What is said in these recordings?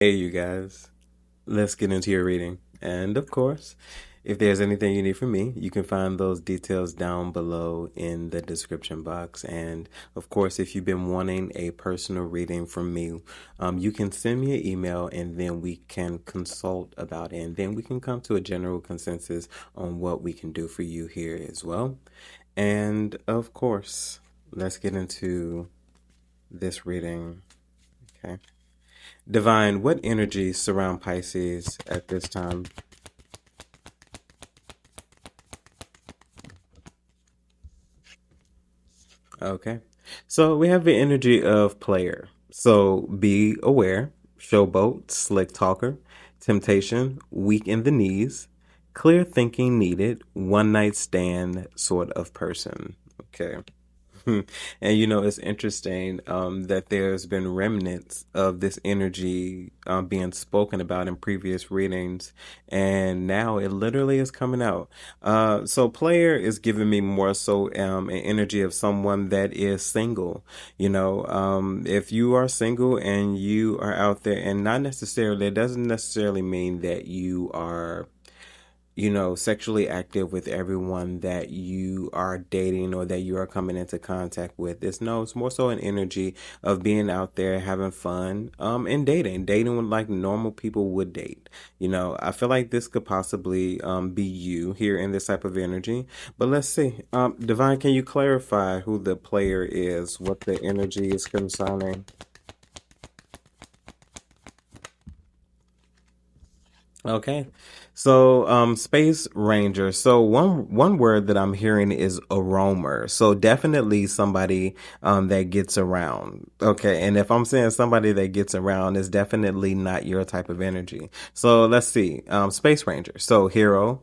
Hey, you guys, let's get into your reading. And of course, if there's anything you need from me, you can find those details down below in the description box. And of course, if you've been wanting a personal reading from me, you can send me an email and then we can consult about it. And then we can come to a general consensus on what we can do for you here as well. And of course, let's get into this reading. Okay. Divine, what energies surround Pisces at this time? Okay. So we have the energy of player. So be aware, showboat, slick talker, temptation, weak in the knees, clear thinking needed, one night stand sort of person. Okay. And it's interesting that there's been remnants of this energy being spoken about in previous readings, and now it literally is coming out. So, player is giving me more so an energy of someone that is single. If you are single and you are out there, and not necessarily, it doesn't necessarily mean that you are sexually active with everyone that you are dating or that you are coming into contact with. It's more so an energy of being out there having fun, and dating like normal people would date. I feel like this could possibly be you here in this type of energy. But let's see. Divine, can you clarify who the player is, what the energy is concerning? Okay. So Space Ranger. So one word that I'm hearing is a roamer. So definitely somebody that gets around. Okay. And if I'm saying somebody that gets around, is definitely not your type of energy. So let's see. Space Ranger. So hero,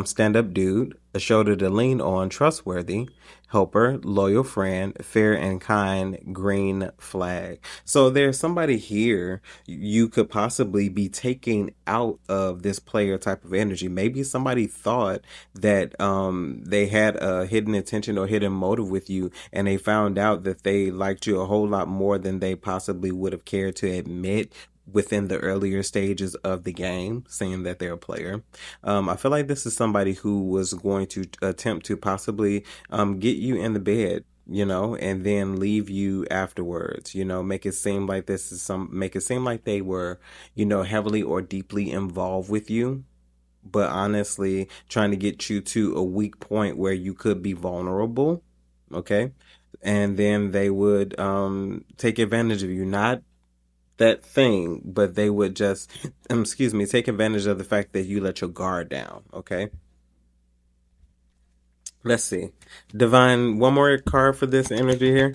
stand up dude, a shoulder to lean on, trustworthy, helper, loyal friend, fair and kind, green flag. So there's somebody here you could possibly be taking out of this player type of energy. Maybe somebody thought that they had a hidden intention or hidden motive with you, and they found out that they liked you a whole lot more than they possibly would have cared to admit within the earlier stages of the game, saying that they're a player. I feel like this is somebody who was going to attempt to possibly get you in the bed, and then leave you afterwards, make it seem like make it seem like they were, heavily or deeply involved with you, but honestly trying to get you to a weak point where you could be vulnerable. Okay. And then they would take advantage of you, not that thing, but they would just, excuse me, take advantage of the fact that you let your guard down. Okay. Let's see. Divine, one more card for this energy here.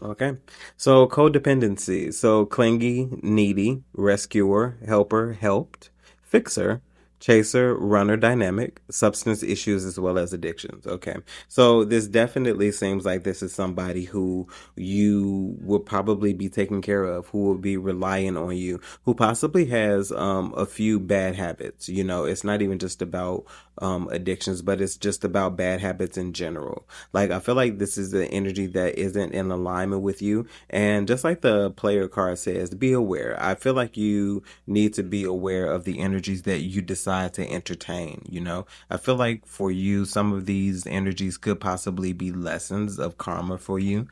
Okay. So codependency. So clingy, needy, rescuer, helper, helped, fixer, chaser, runner, dynamic, substance issues as well as addictions. Okay. So this definitely seems like this is somebody who you will probably be taking care of, who will be relying on you, who possibly has a few bad habits. It's not even just about addictions, but it's just about bad habits in general. Like, I feel like this is the energy that isn't in alignment with you. And just like the player card says, be aware. I feel like you need to be aware of the energies that you decide to entertain. I feel like for you, some of these energies could possibly be lessons of karma for you.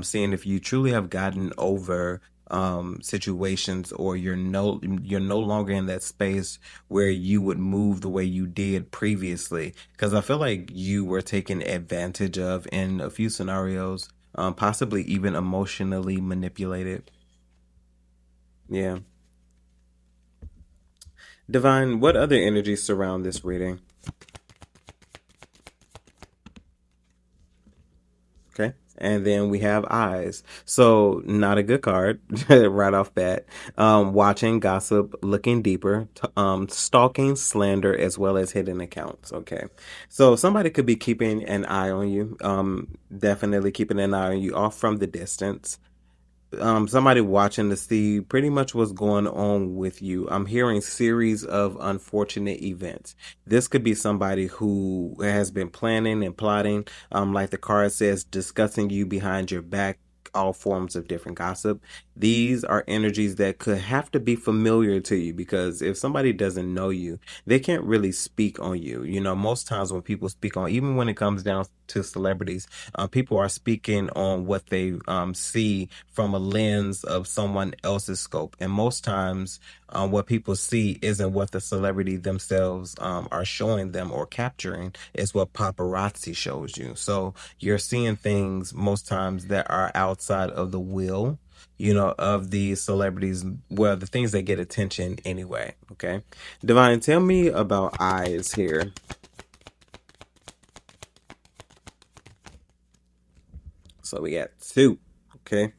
Seeing if you truly have gotten over situations, or you're no longer in that space where you would move the way you did previously, because I feel like you were taken advantage of in a few scenarios, possibly even emotionally manipulated. Yeah. Divine, what other energies surround this reading? Okay. And then we have eyes. So not a good card right off bat. Watching, gossip, looking deeper, stalking, slander, as well as hidden accounts. Okay. So somebody could be keeping an eye on you. Definitely keeping an eye on you off from the distance. somebody watching to see pretty much what's going on with you. I'm hearing series of unfortunate events. This could be somebody who has been planning and plotting, like the card says, discussing you behind your back, all forms of different gossip. These are energies that could have to be familiar to you because if somebody doesn't know you, they can't really speak on you. You know, most times when people speak on, even when it comes down to celebrities, people are speaking on what they see from a lens of someone else's scope. And most times, what people see isn't what the celebrity themselves are showing them or capturing, is what paparazzi shows you. So you're seeing things most times that are outside of the will, you know, of these celebrities, well, the things that get attention anyway. Okay. Divine, tell me about eyes here. So we got two. Okay.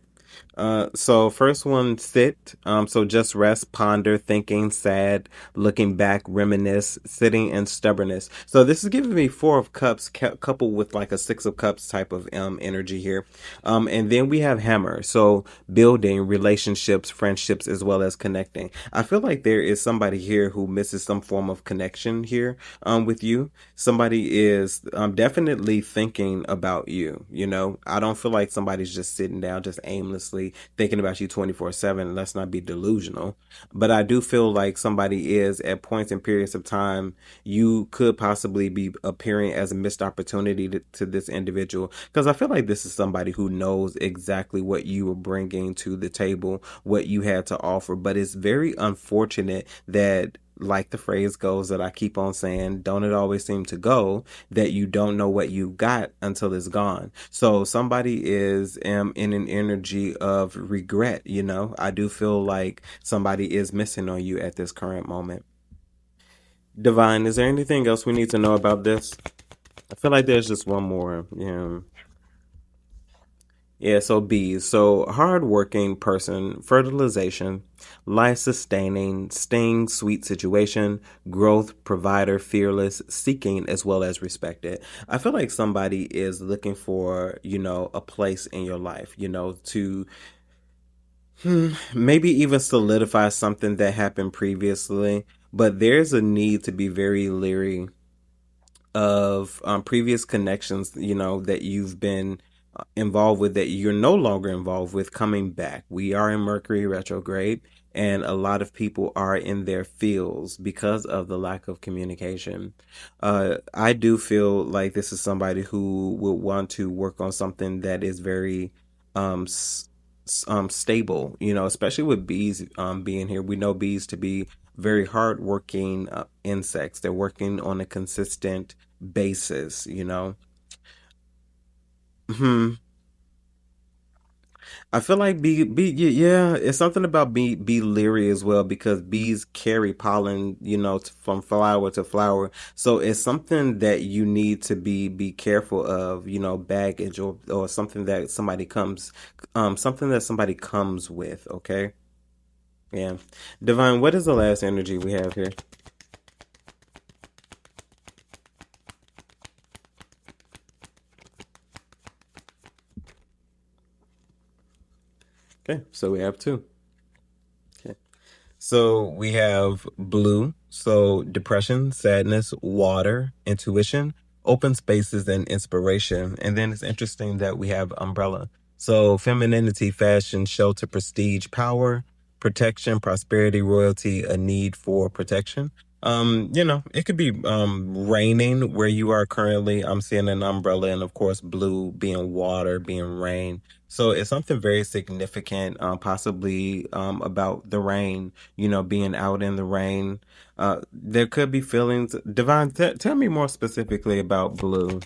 So first one, sit. So just rest, ponder, thinking, sad, looking back, reminisce, sitting, and stubbornness. So this is giving me four of cups, coupled with like a six of cups type of energy here. And then we have hammer. So building relationships, friendships, as well as connecting. I feel like there is somebody here who misses some form of connection here with you. Somebody is definitely thinking about you. You know, I don't feel like somebody's just sitting down, just aimlessly thinking about you 24/7. Let's not be delusional. But I do feel like somebody is at points and periods of time, you could possibly be appearing as a missed opportunity to this individual. Because I feel like this is somebody who knows exactly what you were bringing to the table, what you had to offer. But it's very unfortunate that, like the phrase goes that I keep on saying, don't it always seem to go, that you don't know what you got until it's gone. So somebody is in an energy of regret, you know. I do feel like somebody is missing on you at this current moment. Divine, is there anything else we need to know about this? I feel like there's just one more. Yeah. Yeah, so bees. So hardworking person, fertilization, life sustaining, sting, sweet situation, growth, provider, fearless, seeking, as well as respected. I feel like somebody is looking for, you know, a place in your life, you know, to maybe even solidify something that happened previously. But there's a need to be very leery of previous connections, you know, that you've been involved with that you're no longer involved with coming back. We are in Mercury retrograde, and a lot of people are in their fields because of the lack of communication. I do feel like this is somebody who would want to work on something that is very um, s- stable, you know, especially with bees being here. We know bees to be very hardworking insects. They're working on a consistent basis, you know. Hmm. I feel like yeah, it's something about be leery as well because bees carry pollen, you know, from flower to flower. So it's something that you need to be careful of, you know, baggage or something that something that somebody comes with. Okay, yeah. Divine, what is the last energy we have here? Okay, so we have two. Okay. So we have blue, so depression, sadness, water, intuition, open spaces, and inspiration. And then it's interesting that we have umbrella. So femininity, fashion, shelter, prestige, power, protection, prosperity, royalty, a need for protection. You know, it could be raining where you are currently. I'm seeing an umbrella, and of course, blue being water, being rain. So it's something very significant, possibly about the rain, you know, being out in the rain. There could be feelings. Divine, tell me more specifically about blue.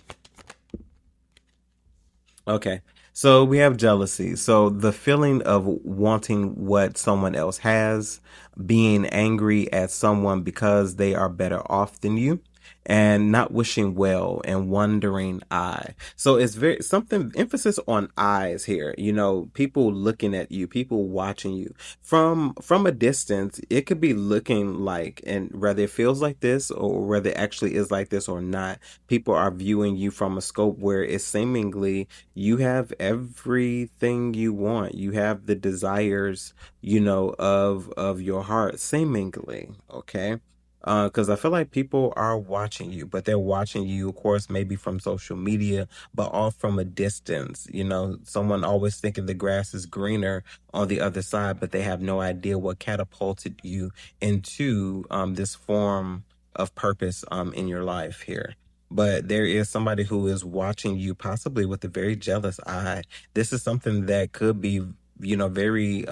Okay. So we have jealousy. So the feeling of wanting what someone else has, being angry at someone because they are better off than you. and not wishing well and wondering I. So it's very something emphasis on eyes here. You know, people looking at you, people watching you from a distance. It could be looking like, and whether it feels like this or whether it actually is like this or not, people are viewing you from a scope where it's seemingly you have everything you want. You have the desires, you know, of your heart, seemingly. Okay. Because I feel like people are watching you, but they're watching you, of course, maybe from social media, but all from a distance. You know, someone always thinking the grass is greener on the other side, but they have no idea what catapulted you into this form of purpose in your life here. But there is somebody who is watching you, possibly with a very jealous eye. This is something that could be, you know, very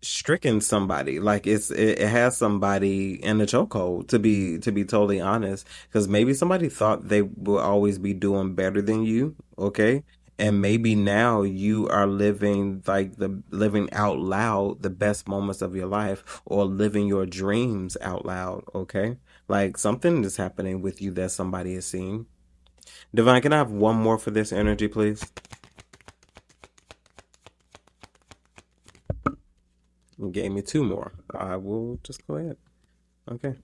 stricken somebody. Like it has somebody in a chokehold, to be totally honest, because maybe somebody thought they will always be doing better than you. Okay. And maybe now you are living like the living out loud the best moments of your life, or living your dreams out loud. Okay. Like something is happening with you that somebody is seeing. Divine, can I have one more for this energy, please? You gave me two more. I will just go ahead. Okay.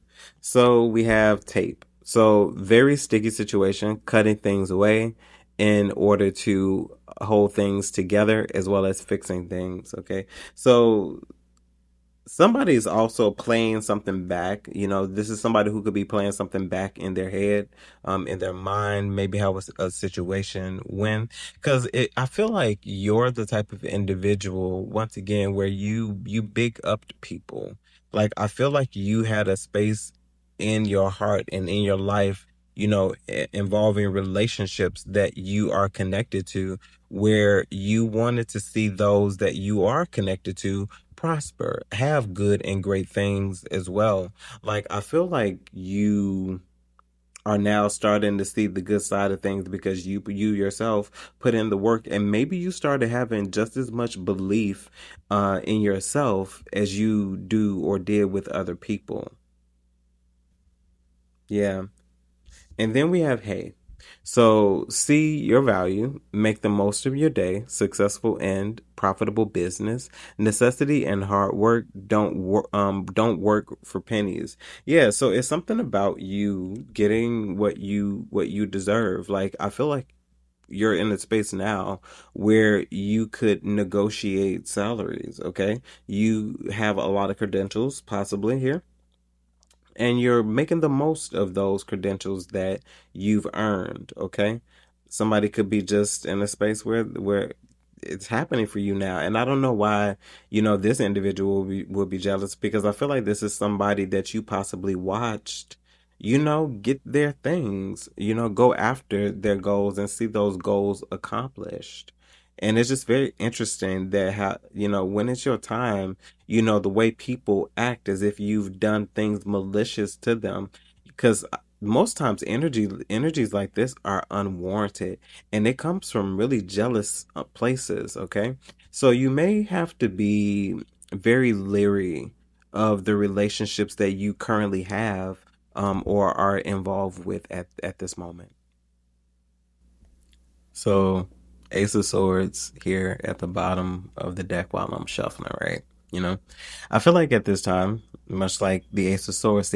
So we have tape. So very sticky situation, cutting things away in order to hold things together as well as fixing things. Okay. So somebody's also playing something back. You know, this is somebody who could be playing something back in their head, in their mind, maybe how a situation went. Because I feel like you're the type of individual, once again, where you big up people. Like I feel like you had a space in your heart and in your life, you know, involving relationships that you are connected to, where you wanted to see those that you are connected to prosper, have good and great things as well. Like I feel like you are now starting to see the good side of things because you yourself put in the work, and maybe you started having just as much belief in yourself as you do or did with other people. Yeah. And then we have hey. So see your value, make the most of your day, successful and profitable business, necessity and hard work don't work for pennies. Yeah, so it's something about you getting what you deserve. Like I feel like you're in a space now where you could negotiate salaries, okay? You have a lot of credentials possibly here, and you're making the most of those credentials that you've earned. Okay, somebody could be just in a space where it's happening for you now, and I don't know why, you know, this individual will be jealous, because I feel like this is somebody that you possibly watched, you know, get their things, you know, go after their goals and see those goals accomplished. And it's just very interesting that how, you know, when it's your time, you know, the way people act as if you've done things malicious to them. Because most times energies like this are unwarranted, and it comes from really jealous places. Okay. So you may have to be very leery of the relationships that you currently have, or are involved with at this moment. So, Ace of Swords here at the bottom of the deck while I'm shuffling, right? You know, I feel like at this time, much like the Ace of Swords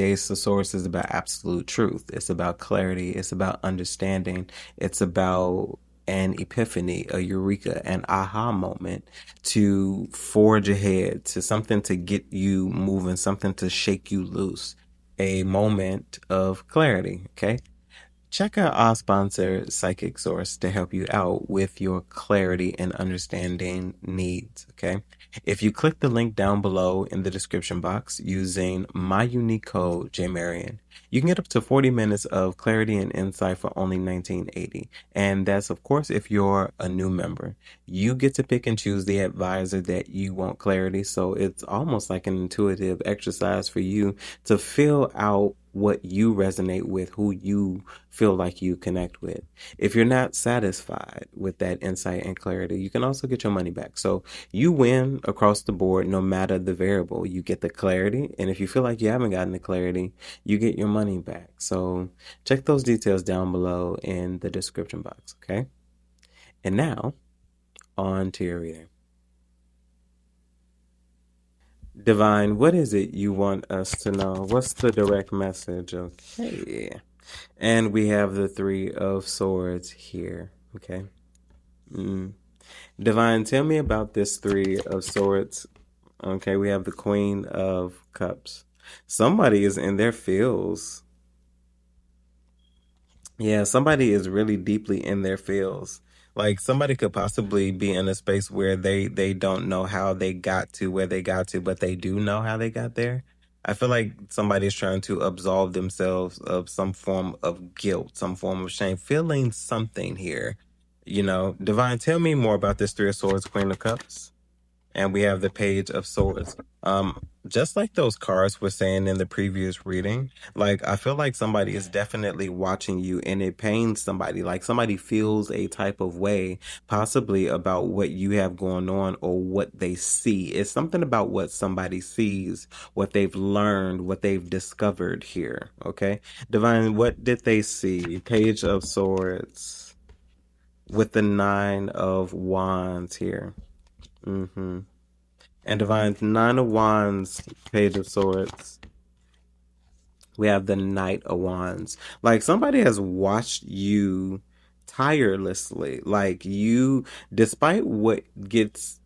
is about absolute truth. It's about clarity. It's about understanding. It's about an epiphany, a eureka, an aha moment to forge ahead, to something to get you moving, something to shake you loose, a moment of clarity. Okay. Check out our sponsor, Psychic Source, to help you out with your clarity and understanding needs. Okay. If you click the link down below in the description box using my unique code, JMarion, you can get up to 40 minutes of clarity and insight for only $19.80. And that's, of course, if you're a new member. You get to pick and choose the advisor that you want clarity. So it's almost like an intuitive exercise for you to fill out what you resonate with, who you feel like you connect with. If you're not satisfied with that insight and clarity, you can also get your money back. So you win across the board no matter the variable. You get the clarity, and if you feel like you haven't gotten the clarity, you get your money back. So check those details down below in the description box, okay? And now, on to your reading. Divine, what is it you want us to know? What's the direct message? Okay. And we have the Three of Swords here. Okay. Mm. Divine, tell me about this Three of Swords. Okay, we have the Queen of Cups. Somebody is in their feels. Yeah, somebody is really deeply in their feels. Like somebody could possibly be in a space where they don't know how they got to where they got to, but they do know how they got there. I feel like somebody's trying to absolve themselves of some form of guilt, some form of shame, feeling something here. Divine, tell me more about this Three of Swords, Queen of Cups. And we have the Page of Swords. Just like those cards were saying in the previous reading, like I feel like somebody is definitely watching you and it pains somebody. Like somebody feels a type of way, possibly about what you have going on or what they see. It's something about what somebody sees, what they've learned, what they've discovered here. Okay. Divine, what did they see? Page of Swords with the Nine of Wands here. Mm-hmm. And Divine, Nine of Wands, Page of Swords. We have the Knight of Wands. Like somebody has watched you tirelessly. Like you, despite what gets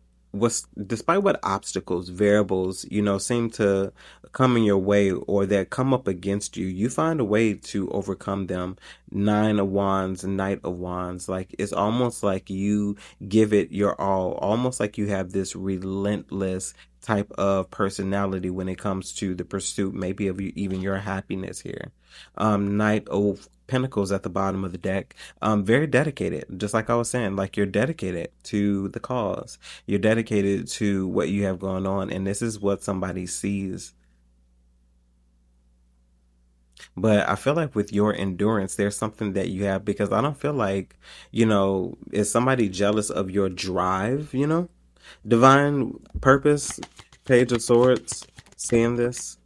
despite what obstacles, variables, seem to come in your way or that come up against you, you find a way to overcome them. Nine of Wands, Knight of Wands. Like it's almost like you give it your all, almost like you have this relentless type of personality when it comes to the pursuit, maybe of even your happiness here. Knight of Pentacles at the bottom of the deck. Very dedicated, just like I was saying. Like you're dedicated to the cause. You're dedicated to what you have going on, and this is what somebody sees. But I feel like with your endurance, there's something that you have because I don't feel like, is somebody jealous of your drive, Divine Purpose, Page of Swords, seeing this,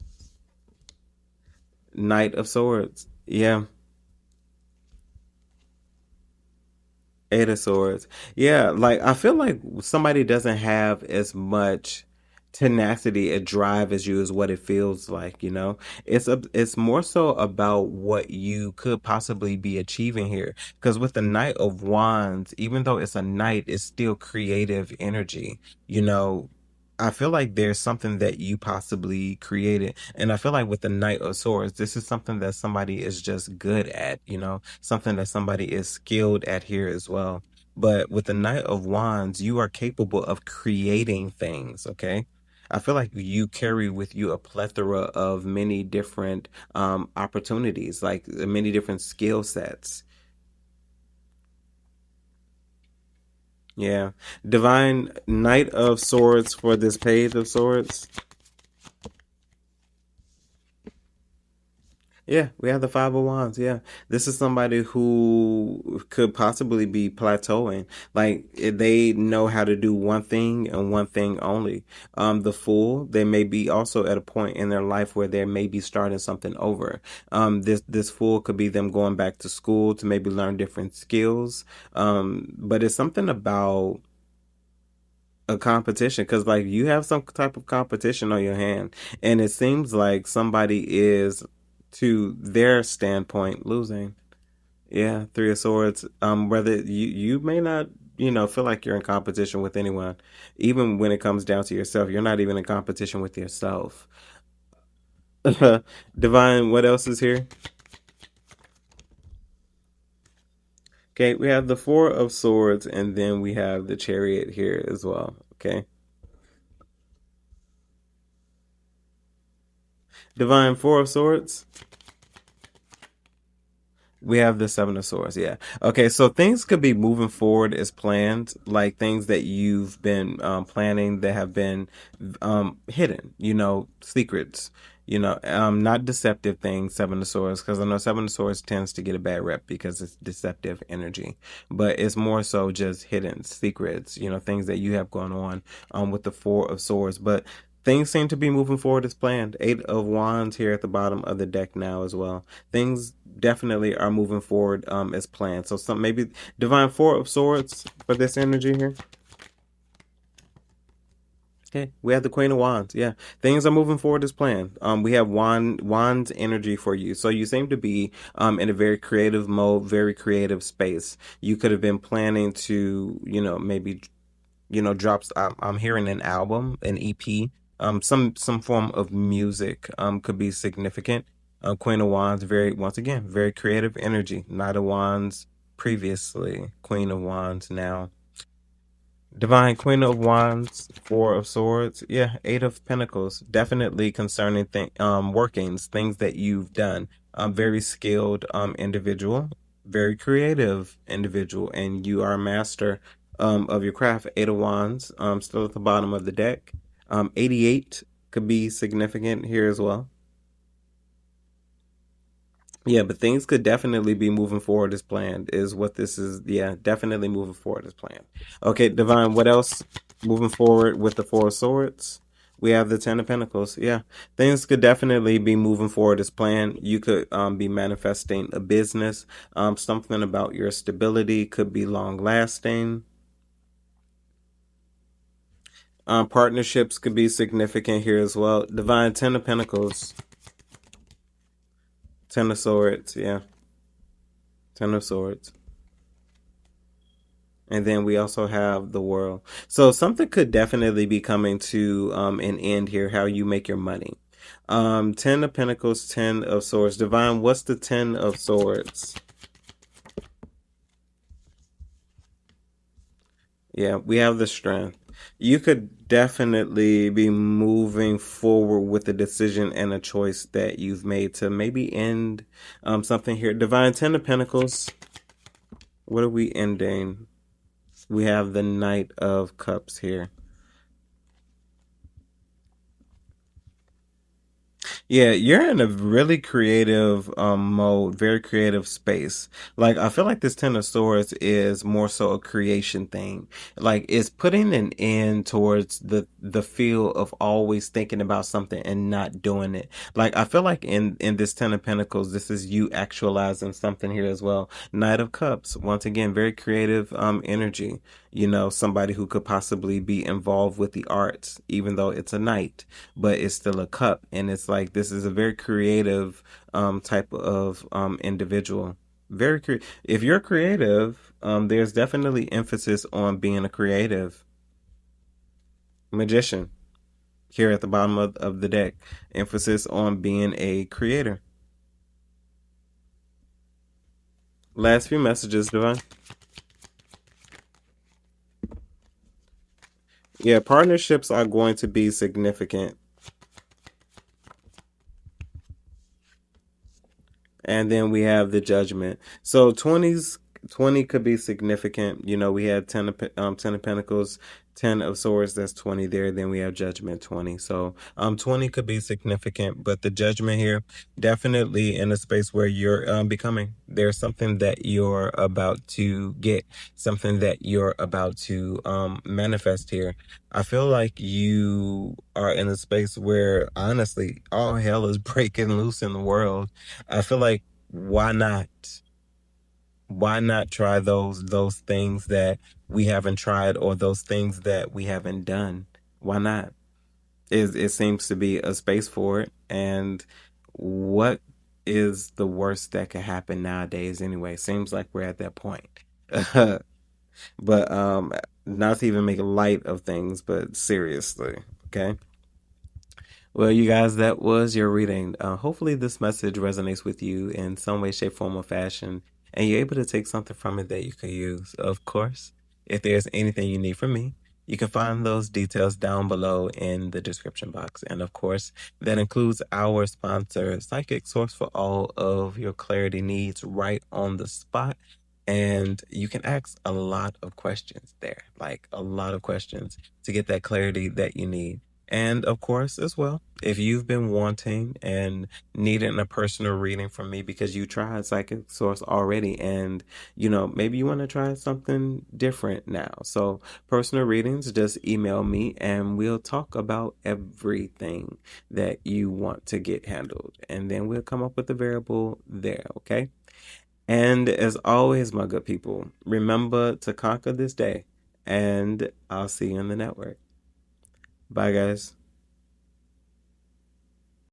Knight of Swords. Yeah, Eight of Swords. Yeah, like I feel like somebody doesn't have as much tenacity and drive as you is what it feels like, It's more so about what you could possibly be achieving here. Because with the Knight of Wands, even though it's a knight, it's still creative energy, you know. I feel like there's something that you possibly created. And I feel like with the Knight of Swords, this is something that somebody is just good at, something that somebody is skilled at here as well. But with the Knight of Wands, you are capable of creating things, okay? I feel like you carry with you a plethora of many different opportunities, like many different skill sets. Yeah. Divine Knight of Swords for this Page of Swords. Yeah, we have the Five of Wands. Yeah, this is somebody who could possibly be plateauing. Like they know how to do one thing and one thing only. The Fool, they may be also at a point in their life where they may be starting something over. This Fool could be them going back to school to maybe learn different skills. But it's something about a competition because like you have some type of competition on your hand and it seems like somebody is to their standpoint losing. Yeah, Three of Swords. Whether you may not feel like you're in competition with anyone, even when it comes down to yourself, you're not even in competition with yourself. Divine, what else is here? Okay, we have the Four of Swords and then we have the Chariot here as well. Okay, Divine, Four of Swords. We have the Seven of Swords, yeah. Okay, so things could be moving forward as planned, like things that you've been planning that have been hidden, secrets. not deceptive things, Seven of Swords, because I know Seven of Swords tends to get a bad rep because it's deceptive energy, but it's more so just hidden secrets, things that you have going on with the Four of Swords. But things seem to be moving forward as planned. Eight of Wands here at the bottom of the deck now as well. Things definitely are moving forward as planned. So some maybe Divine Four of Swords for this energy here. Okay, we have the Queen of Wands. Yeah, things are moving forward as planned. We have Wands energy for you. So you seem to be in a very creative mode, very creative space. You could have been planning to, maybe drops. I'm hearing an album, an EP, some form of music could be significant. Queen of Wands, very once again, very creative energy. Knight of Wands previously, Queen of Wands now. Divine Queen of Wands, Four of Swords, yeah, Eight of Pentacles, definitely concerning workings, things that you've done. Very skilled individual, very creative individual, and you are a master of your craft. Eight of Wands, still at the bottom of the deck. 88 could be significant here as well. Yeah, but things could definitely be moving forward as planned, is what this is. Yeah, definitely moving forward as planned. Okay, Divine, what else moving forward with the Four of Swords? We have the Ten of Pentacles. Yeah, things could definitely be moving forward as planned. You could be manifesting a business. Something about your stability could be long lasting. Partnerships could be significant here as well. Divine Ten of Pentacles, Ten of Swords. Yeah, Ten of Swords. And then we also have the world. So something could definitely be coming to an end here, how you make your money. Ten of Pentacles, Ten of Swords. Divine, what's the Ten of Swords? Yeah, we have the strength. You could definitely be moving forward with a decision and a choice that you've made to maybe end something here. Divine, Ten of Pentacles. What are we ending? We have the Knight of Cups here. Yeah, you're in a really creative mode, very creative space. Like I feel like this Ten of Swords is more so a creation thing. Like it's putting an end towards the feel of always thinking about something and not doing it. Like I feel like in this Ten of Pentacles, this is you actualizing something here as well. Knight of Cups, once again, very creative energy. Somebody who could possibly be involved with the arts, even though it's a knight, but it's still a cup. And it's like this is a very creative type of individual. If you're creative, there's definitely emphasis on being a creative magician here at the bottom of the deck. Emphasis on being a creator. Last few messages, Divine. Yeah, partnerships are going to be significant. And then we have the Judgment. So 20 could be significant. We had 10 of Pentacles, 10 of Swords, that's 20 there. Then we have Judgment, 20. So 20 could be significant, but the Judgment here definitely in a space where you're becoming. There's something that you're about to get, something that you're about to manifest here. I feel like you are in a space where honestly all hell is breaking loose in the world. I feel like why not? Why not try those things that we haven't tried or those things that we haven't done? Why not? It seems to be a space for it. And what is the worst that could happen nowadays anyway? Seems like we're at that point. But not to even make light of things, but seriously, okay? Well, you guys, that was your reading. Hopefully, this message resonates with you in some way, shape, form, or fashion, and you're able to take something from it that you can use. Of course, if there's anything you need from me, you can find those details down below in the description box. And of course, that includes our sponsor, Psychic Source, for all of your clarity needs right on the spot. And you can ask a lot of questions there, like a lot of questions to get that clarity that you need. And of course, as well, if you've been wanting and needing a personal reading from me because you tried Psychic Source already and, maybe you want to try something different now. So, personal readings, just email me and we'll talk about everything that you want to get handled. And then we'll come up with a variable there, okay? And as always, my good people, remember to conquer this day. And I'll see you in the network. Bye, guys.